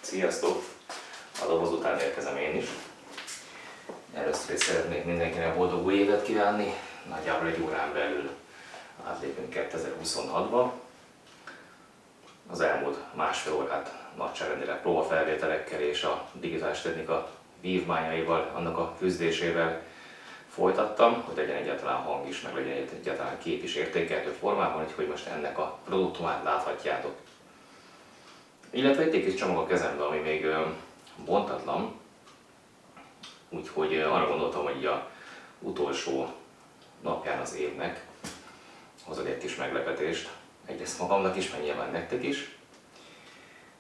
Sziasztok! A doboz után érkezem én is. Először is szeretnék mindenkinek boldog új évet kívánni. Nagyjából egy órán belül átlépünk 2026-ba. Az elmúlt másfél órát nagyságrendileg próbafelvételekkel és a digitális technika vívmányaival, annak a küzdésével folytattam, hogy legyen egyáltalán hang is, meg legyen egyáltalán kép is értékelhető formában, hogy most ennek a produktumát láthatjátok. Illetve egy kis csomag a kezembe, ami még bontatlan, úgyhogy arra gondoltam, hogy az utolsó napján az évnek hozok egy kis meglepetést, egyrészt magamnak is, meg nyilván nektek is.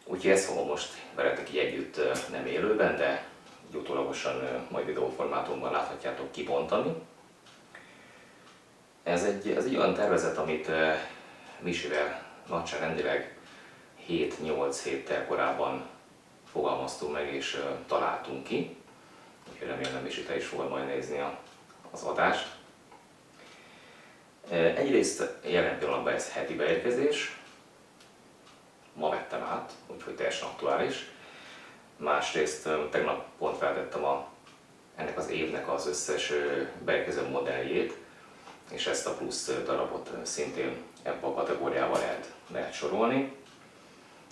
Úgyhogy ezt fogom most veletek így együtt nem élőben, de utólagosan majd videóformátumban láthatjátok kibontani. Ez egy olyan tervezet, amit Misivel nagyságrendileg 7-8 héttel korábban fogalmaztunk meg és találtunk ki. Úgyhogy remélem Misi, te is fogod majd nézni az adást. Egyrészt jelen pillanatban ez heti beérkezés, ma vettem át, úgyhogy teljesen aktuális. Másrészt tegnap pont feltettem ennek az évnek az összes beérkező modelljét, és ezt a plusz darabot szintén ebbe a kategóriába lehet sorolni.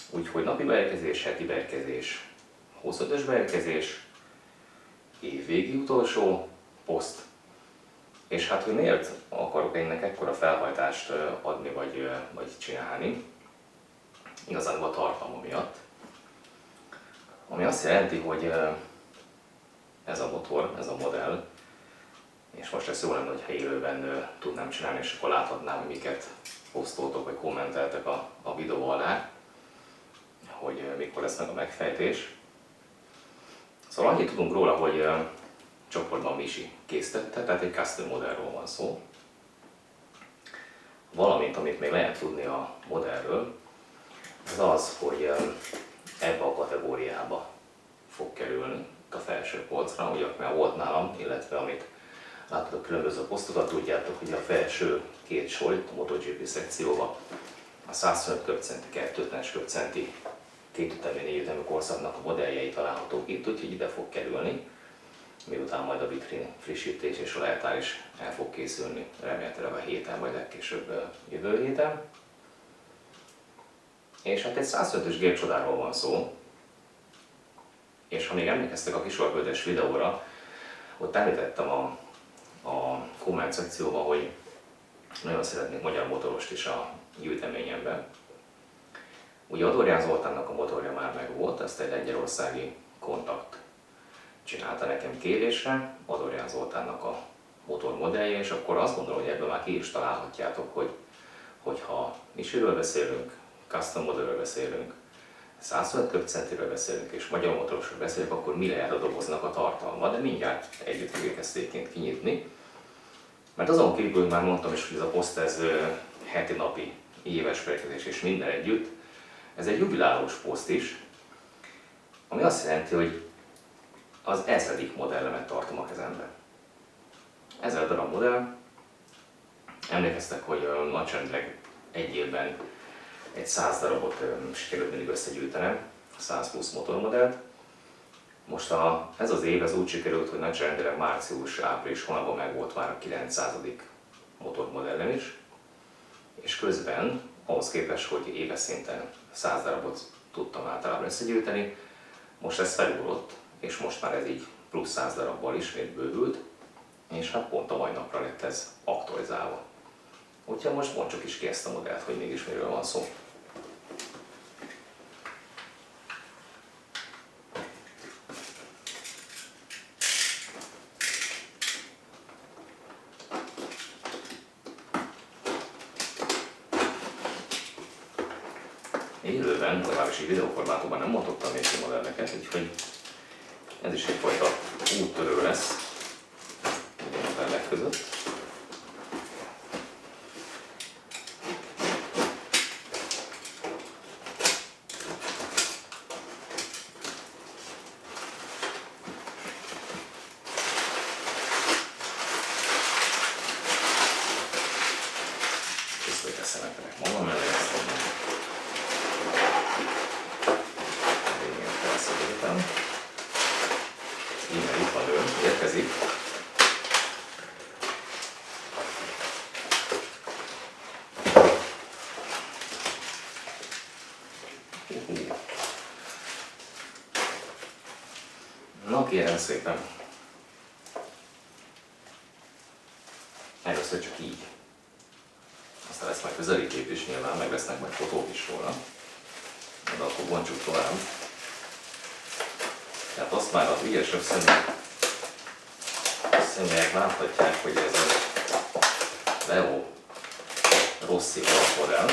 Úgyhogy napi beérkezés, heti beérkezés, 25-ös beérkezés, évvégi utolsó poszt. És hát, hogy miért akarok ennek ekkora felhajtást adni vagy csinálni, igazán a tartalma miatt. Ami azt jelenti, hogy ez a motor, ez a modell, és most ez jó lenne, hogyha élőben tudnám csinálni, és akkor láthatnám, hogy miket posztoltok vagy kommenteltek a videó alá, hogy mikor lesz meg a megfejtés. Szóval annyit tudunk róla, hogy csoportban Misi készítette, tehát egy custom modellről van szó. Valamint, amit még lehet tudni a modellről, az az, hogy ebbe a kategóriába fog kerülni a felső polcra, ugye már volt nálam, illetve amit látod a különböző posztokat, tudjátok, hogy a felső két sor, a MotoGP szekcióban a 125 köbcenti, 250-es köbcenti kétütemű, négyütemű korszaknak a modelljei találhatók itt, úgyhogy ide fog kerülni, miután majd a vitrin frissítés és a lejtár is el fog készülni, remélhetőleg a héten vagy legkésőbb jövő héten. És hát egy 105-ös gépcsodáról van szó, és ha még emlékeztek a kisorvölgyes videóra, ott említettem a komment szekcióban, hogy nagyon szeretnék magyar motorost is a gyűjteményemben. Ugye Adorján Zoltánnak a motorja már megvolt, ezt egy lengyelországi kontakt csinálta nekem kérésre, Adorján Zoltánnak a motor modellje, és akkor azt gondolom, hogy ebből már ki is találhatjátok, hogyha Misiről beszélünk, custom modellről beszélünk, 125 köbcentiről beszélünk és magyar motorosról beszélünk, akkor mi lehet a doboznak a tartalma, de mindjárt együtt fogjuk ezt egyébként kinyitni. Mert azon kívül már mondtam is, hogy ez a poszt ez heti, napi, éves beérkezés és minden együtt, ez egy jubilálós poszt is, ami azt jelenti, hogy az 1000. modellemet tartom a kezemben. 1000 darab modell. Emlékeztek, hogy nagyságrendileg egy évben egy 100 darabot sikerült mindig összegyűjtenem, 100 plusz motormodellt. Most ez az év úgy sikerült, hogy nagyságrendileg március-április hónapban megvolt már a 900. motormodellem is, és közben ahhoz képest, hogy éves szinten 100 darabot tudtam általában összegyűjteni, most ez felugrott, és most már ez így plusz 100 darabbal ismét bővült, és hát pont a mai napra lett ez aktualizálva. Úgyhogy most bontsuk is ki ezt a modellt, hogy mégis miről van szó. Élőben, legalábbis így videóformátumban nem mondottam még ki modelleket, úgyhogy ez is egyfajta úttörő lesz a modellek között. Magam mellé ezt mondom. Na kérem szépen. Először csak így. Aztán lesz majd közelítét is nyilván, meg lesznek majd fotók is róla. De akkor bontsuk tovább. Tehát azt már az ügyesebb személyek láthatják, hogy ez egy Leo Rossi alapmodell.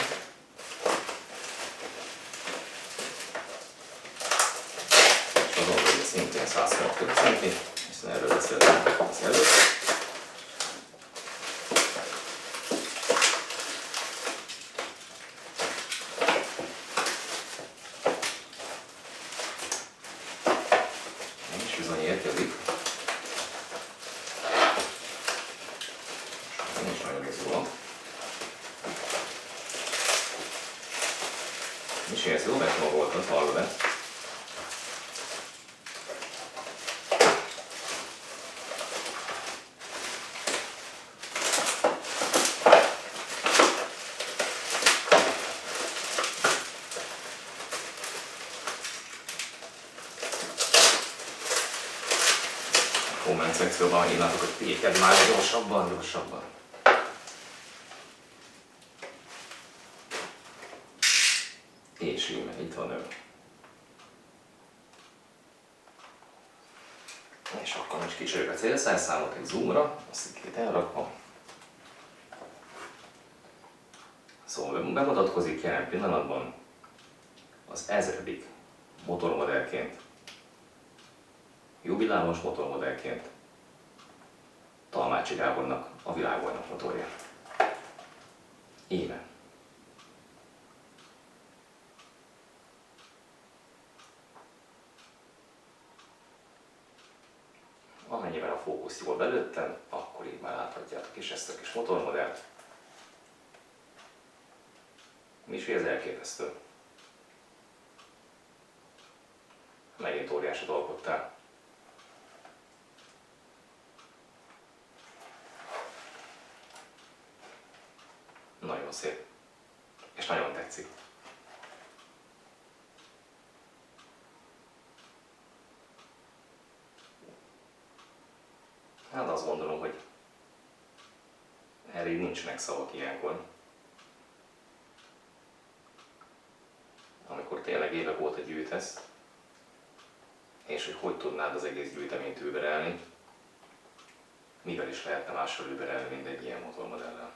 És azon, hogy szintén 125 cm, hiszen erről beszéltem az előtt. És bizony érkezik. Nincs nagyon izgulom. És ez jó megmagoltat, hallod-e? Komment szekcióban írnátok, hogy péked már gyorsabban. És íme, itt van ő. És akkor most kicsörök a célszerszámot egy zoomra, azt itt elrakva. Szóval bemutatkozik jelen pillanatban az 1000. motormodellként, jubilálos motormodellként Talmácsi Gábornak a világbajnok motorja. Íme. Amennyiben a fókusz jól belőttem, akkor így már láthatjátok is ezt a kis motormodellt. Misi, ez elképesztő. Megint óriásat alkottál. Nagyon szép. És nagyon tetszik. Hát azt gondolom, hogy erre így nincsenek szavak ilyenkor. Amikor tényleg évek óta gyűjtesz, és hogy tudnád az egész gyűjteményt überelni, mivel is lehetne mással überelni, mint egy ilyen motormodellel.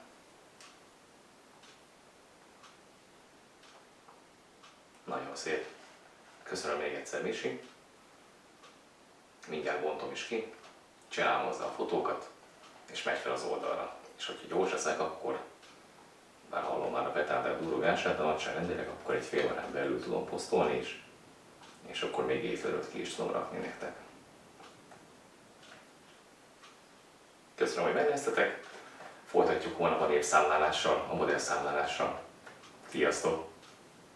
Nagyon szép. Köszönöm még egyszer, Misi. Mindjárt bontom is ki, csinálom hozzá a fotókat, és megy fel az oldalra. És hogyha gyors leszek, akkor, bár hallom már a petárdák durrogását, de nagyságrendileg, akkor egy fél órán belül tudom posztolni is, és akkor még éjfélőtt ki is tudom rakni nektek. Köszönöm, hogy megnéztetek. Folytatjuk holnap a népszámlálással, a modellszámlálással. Sziasztok!